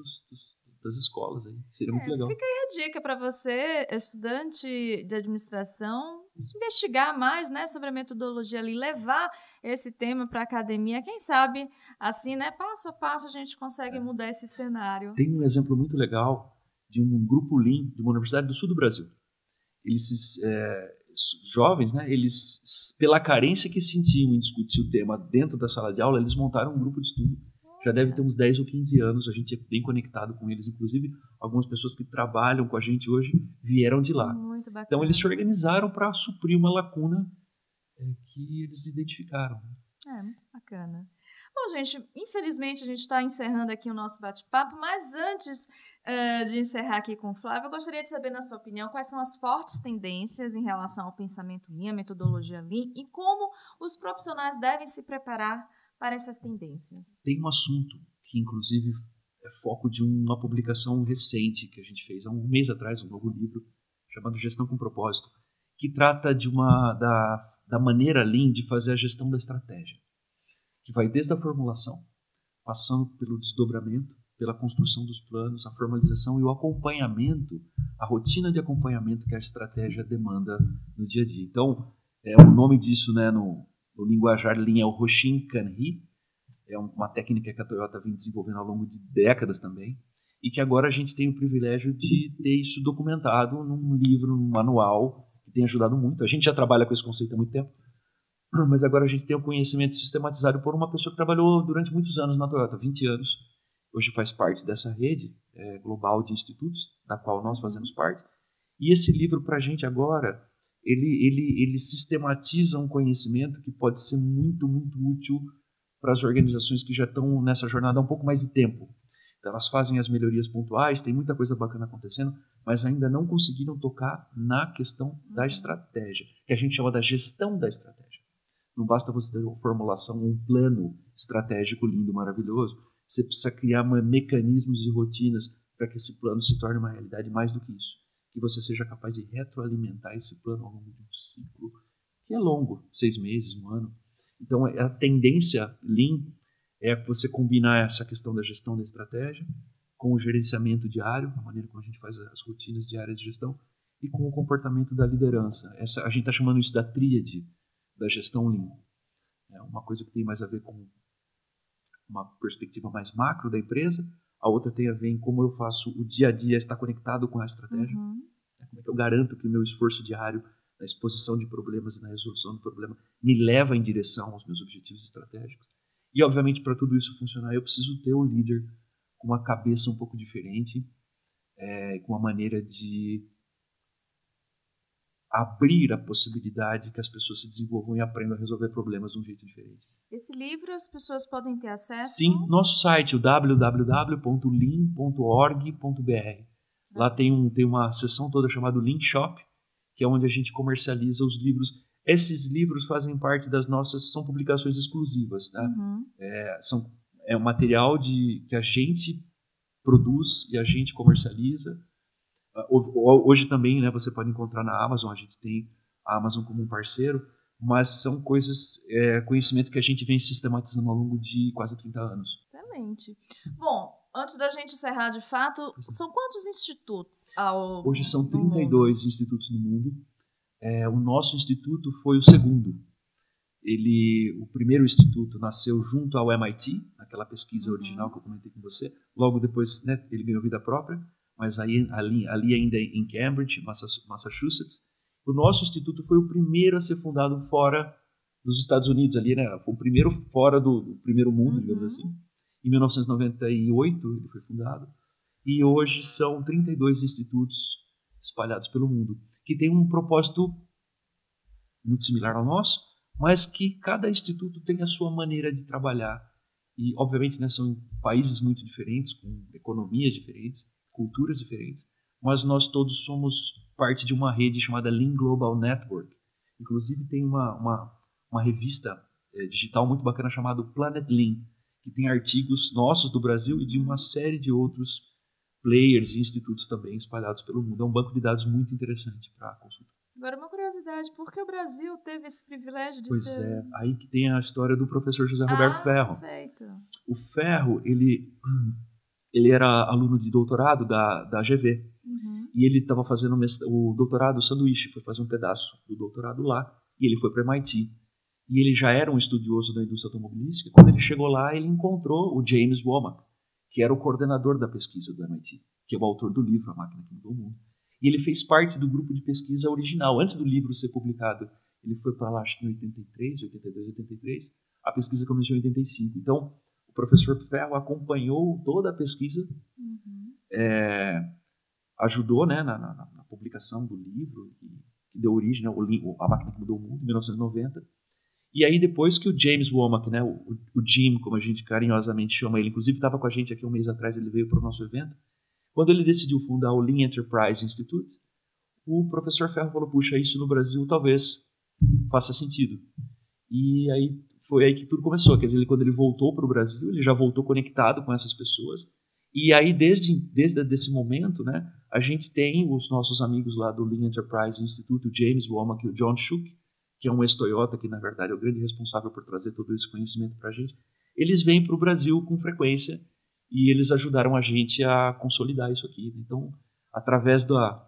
das escolas. Aí. Seria muito legal. Fica aí a dica para você, estudante de administração, investigar mais, né, sobre a metodologia ali, levar esse tema para a academia. Quem sabe, assim, né, passo a passo a gente consegue mudar esse cenário. Tem um exemplo muito legal de um grupo Lean de uma universidade do sul do Brasil. Eles, jovens, né, eles, pela carência que sentiam em discutir o tema dentro da sala de aula, eles montaram um grupo de estudo. Já deve ter uns 10 ou 15 anos, a gente é bem conectado com eles. Inclusive, algumas pessoas que trabalham com a gente hoje vieram de lá. Muito bacana. Então, eles se organizaram para suprir uma lacuna que eles identificaram. Muito bacana. Bom, gente, infelizmente a gente está encerrando aqui o nosso bate-papo, mas antes de encerrar aqui com o Flávio, eu gostaria de saber, na sua opinião, quais são as fortes tendências em relação ao pensamento Lean, a metodologia Lean, e como os profissionais devem se preparar para essas tendências. Tem um assunto que, inclusive, é foco de uma publicação recente que a gente fez há um mês atrás, um novo livro chamado Gestão com Propósito, que trata da maneira Lean de fazer a gestão da estratégia, que vai desde a formulação, passando pelo desdobramento, pela construção dos planos, a formalização e o acompanhamento, a rotina de acompanhamento que a estratégia demanda no dia a dia. Então, o nome disso, né, no linguajar Lean é o Hoshin Kanri, é uma técnica que a Toyota vem desenvolvendo ao longo de décadas também, e que agora a gente tem o privilégio de ter isso documentado num livro, num manual, que tem ajudado muito. A gente já trabalha com esse conceito há muito tempo, mas agora a gente tem o conhecimento sistematizado por uma pessoa que trabalhou durante muitos anos na Toyota, 20 anos. Hoje faz parte dessa rede global de institutos, da qual nós fazemos parte. E esse livro, para a gente agora, ele sistematiza um conhecimento que pode ser muito, muito útil para as organizações que já estão nessa jornada há um pouco mais de tempo. Então, elas fazem as melhorias pontuais, tem muita coisa bacana acontecendo, mas ainda não conseguiram tocar na questão da estratégia, que a gente chama da gestão da estratégia. Não basta você ter uma formulação, um plano estratégico lindo, maravilhoso. Você precisa criar mecanismos e rotinas para que esse plano se torne uma realidade mais do que isso. Que você seja capaz de retroalimentar esse plano ao longo de um ciclo que é longo, 6 meses, 1 ano. Então, a tendência Lean é você combinar essa questão da gestão da estratégia com o gerenciamento diário, a maneira como a gente faz as rotinas diárias de gestão, e com o comportamento da liderança. A gente está chamando isso da tríade da gestão Lean. É uma coisa que tem mais a ver com uma perspectiva mais macro da empresa, a outra tem a ver em como eu faço o dia a dia estar conectado com a estratégia, como é que eu garanto que o meu esforço diário na exposição de problemas e na resolução do problema me leva em direção aos meus objetivos estratégicos. E, obviamente, para tudo isso funcionar, eu preciso ter um líder com uma cabeça um pouco diferente, com uma maneira de abrir a possibilidade que as pessoas se desenvolvam e aprendam a resolver problemas de um jeito diferente. Esse livro as pessoas podem ter acesso? Sim, nosso site, o www.lean.org.br. Lá tem uma seção toda chamada Link Shop, que é onde a gente comercializa os livros. Esses livros fazem parte das nossas, são publicações exclusivas, tá? É um material que a gente produz e a gente comercializa. Hoje também, né, você pode encontrar na Amazon, a gente tem a Amazon como um parceiro, mas são coisas, conhecimento que a gente vem sistematizando ao longo de quase 30 anos. Excelente. Bom, antes da gente encerrar de fato, são quantos institutos Hoje são 32 institutos no mundo. O nosso instituto foi o segundo. O primeiro instituto nasceu junto ao MIT, naquela pesquisa original que eu comentei com você. Logo depois, né, ele ganhou vida própria, mas ali ainda em Cambridge, Massachusetts. O nosso instituto foi o primeiro a ser fundado fora dos Estados Unidos, ali, né? Foi o primeiro fora do primeiro mundo, digamos assim. Em 1998 ele foi fundado. E hoje são 32 institutos espalhados pelo mundo, que têm um propósito muito similar ao nosso, mas que cada instituto tem a sua maneira de trabalhar. E, obviamente, né, são países muito diferentes, com economias diferentes, culturas diferentes, mas nós todos somos parte de uma rede chamada Lean Global Network. Inclusive, tem uma revista digital muito bacana chamada Planet Lean, que tem artigos nossos do Brasil e de uma série de outros players e institutos também espalhados pelo mundo. É um banco de dados muito interessante para consultar. Agora, uma curiosidade, por que o Brasil teve esse privilégio de ser... Pois é, aí que tem a história do professor José Roberto Ferro. Perfeito. O Ferro, ele era aluno de doutorado da GV. E ele estava fazendo o doutorado sanduíche, foi fazer um pedaço do doutorado lá, e ele foi para MIT. E ele já era um estudioso da indústria automobilística. Quando ele chegou lá, ele encontrou o James Womack, que era o coordenador da pesquisa do MIT, que é o autor do livro A Máquina que Mudou o Mundo. E ele fez parte do grupo de pesquisa original. Antes do livro ser publicado, ele foi para lá, acho que em 83, 82, 83. A pesquisa começou em 85. Então, o professor Ferro acompanhou toda a pesquisa, ajudou, né, na publicação do livro, que deu origem ao A Máquina que Mudou o Mundo, em 1990. E aí, depois que o James Womack, né, o Jim, como a gente carinhosamente chama ele, inclusive estava com a gente aqui um mês atrás, ele veio para o nosso evento. Quando ele decidiu fundar o Lean Enterprise Institute, o professor Ferro falou, puxa, isso no Brasil talvez faça sentido. E aí foi aí que tudo começou. Quer dizer, quando ele voltou para o Brasil, ele já voltou conectado com essas pessoas. E aí, desde esse momento, né, a gente tem os nossos amigos lá do Lean Enterprise Institute, o James Womack e o John Shook, que é um ex-Toyota, que na verdade é o grande responsável por trazer todo esse conhecimento para a gente. Eles vêm para o Brasil com frequência e eles ajudaram a gente a consolidar isso aqui. Então, através da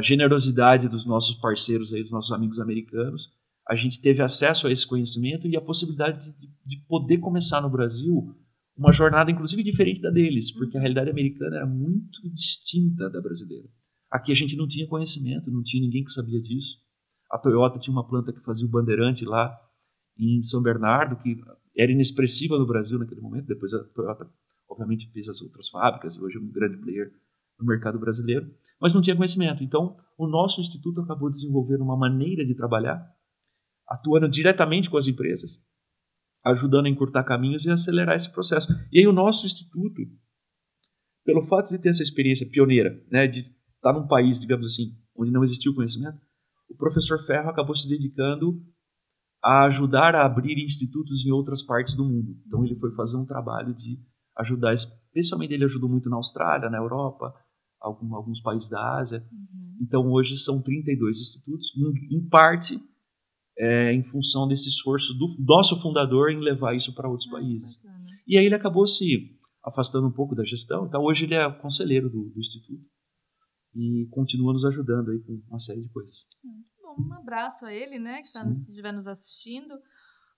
generosidade dos nossos parceiros, aí, dos nossos amigos americanos, a gente teve acesso a esse conhecimento e a possibilidade de poder começar no Brasil uma jornada, inclusive, diferente da deles, porque a realidade americana era muito distinta da brasileira. Aqui a gente não tinha conhecimento, não tinha ninguém que sabia disso. A Toyota tinha uma planta que fazia o bandeirante lá em São Bernardo, que era inexpressiva no Brasil naquele momento. Depois a Toyota, obviamente, fez as outras fábricas, e hoje é um grande player no mercado brasileiro, mas não tinha conhecimento. Então, o nosso instituto acabou desenvolvendo uma maneira de trabalhar, atuando diretamente com as empresas, ajudando a encurtar caminhos e acelerar esse processo. E aí o nosso instituto, pelo fato de ter essa experiência pioneira, né, de estar num país, digamos assim, onde não existia o conhecimento, o professor Ferro acabou se dedicando a ajudar a abrir institutos em outras partes do mundo. Então ele foi fazer um trabalho de ajudar, especialmente ele ajudou muito na Austrália, na Europa, alguns países da Ásia. Então hoje são 32 institutos, em parte em função desse esforço do nosso fundador em levar isso para outros países. Bacana. E aí ele acabou se afastando um pouco da gestão, então hoje ele é conselheiro do instituto e continua nos ajudando aí com uma série de coisas. Bom, um abraço a ele, né, que estiver nos assistindo.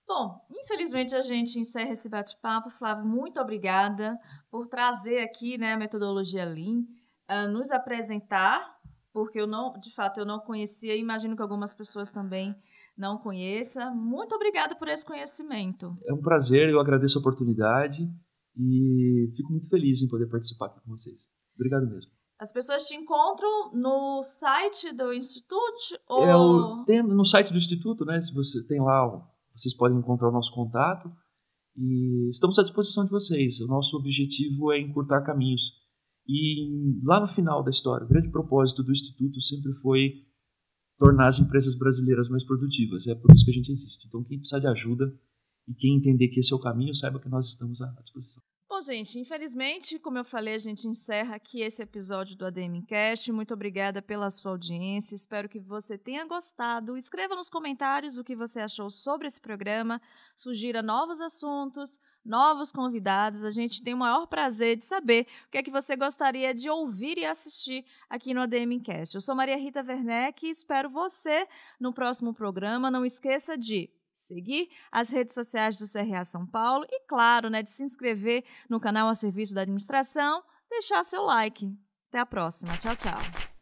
Bom, infelizmente a gente encerra esse bate-papo. Flávio, muito obrigada por trazer aqui, né, a metodologia Lean, nos apresentar, porque de fato eu não conhecia e imagino que algumas pessoas também não conheça. Muito obrigada por esse conhecimento. É um prazer, eu agradeço a oportunidade e fico muito feliz em poder participar aqui com vocês. Obrigado mesmo. As pessoas te encontram no site do Instituto? Ou... Tem no site do Instituto, né? Se você tem lá, vocês podem encontrar o nosso contato e estamos à disposição de vocês. O nosso objetivo é encurtar caminhos. E lá no final da história, o grande propósito do Instituto sempre foi tornar as empresas brasileiras mais produtivas. É por isso que a gente existe. Então, quem precisar de ajuda e quem entender que esse é o caminho, saiba que nós estamos à disposição. Bom, gente, infelizmente, como eu falei, a gente encerra aqui esse episódio do ADMcast. Muito obrigada pela sua audiência. Espero que você tenha gostado. Escreva nos comentários o que você achou sobre esse programa. Sugira novos assuntos, novos convidados. A gente tem o maior prazer de saber o que é que você gostaria de ouvir e assistir aqui no ADMcast. Eu sou Maria Rita Werneck e espero você no próximo programa. Não esqueça de seguir as redes sociais do CRA São Paulo e, claro, de se inscrever no canal a serviço da administração, deixar seu like. Até a próxima. Tchau, tchau.